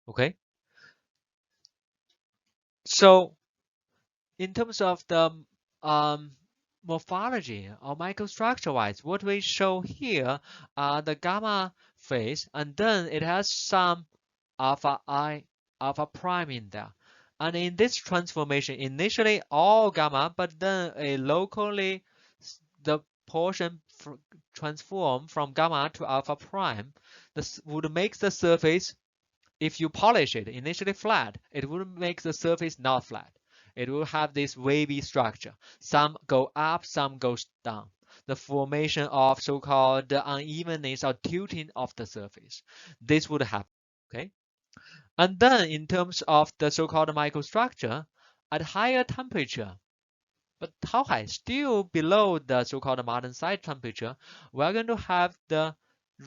Okay. So in terms of the morphology or microstructure wise, what we show here are the gamma phase, and then it has some alpha I, alpha prime in there. And in this transformation, initially all gamma, but then a locally the portion transform from gamma to alpha prime. This would make the surface, if you polish it initially flat, it will make the surface not flat. It will have this wavy structure. Some go up, some goes down. The formation of so-called unevenness or tilting of the surface. This would happen. Okay. And then in terms of the so-called microstructure, at higher temperature, but how high? Still below the so-called Martensite temperature, we're going to have the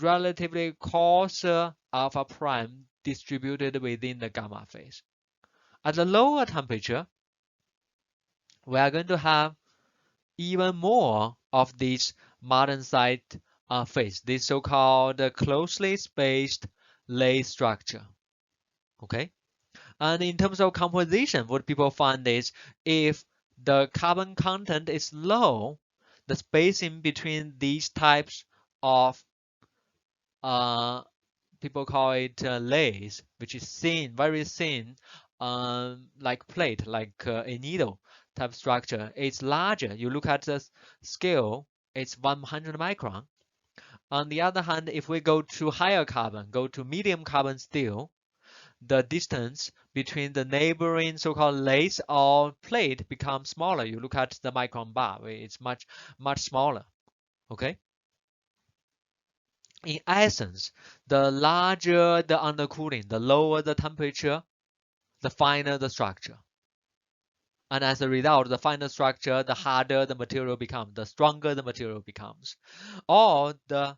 relatively coarser alpha prime distributed within the gamma phase. At the lower temperature, we are going to have even more of this Martensite phase, this so-called closely spaced lace structure. Okay. And in terms of composition, what people find is if the carbon content is low, the spacing between these types of people call it layers, which is thin, very thin, like plate, like a needle type structure. It's larger. You look at the scale, it's 100 micron. On the other hand, if we go to higher carbon, go to medium carbon steel, the distance between the neighboring so-called lace or plate becomes smaller. You look at the micron bar, it's much smaller. Okay. In essence, the larger the undercooling, the lower the temperature, the finer the structure. And as a result, the finer structure, the harder the material becomes, the stronger the material becomes. Or the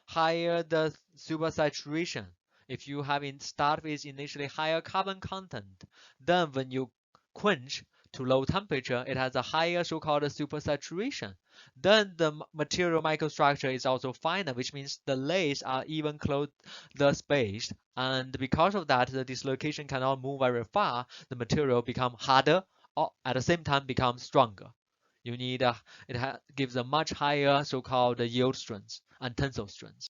higher the supersaturation. If you have start with initially higher carbon content, then when you quench to low temperature, it has a higher so-called supersaturation. Then the material microstructure is also finer, which means the layers are even closer spaced, and because of that, the dislocation cannot move very far. The material become harder, or at the same time become stronger. You need it gives a much higher so-called yield strength and tensile strength.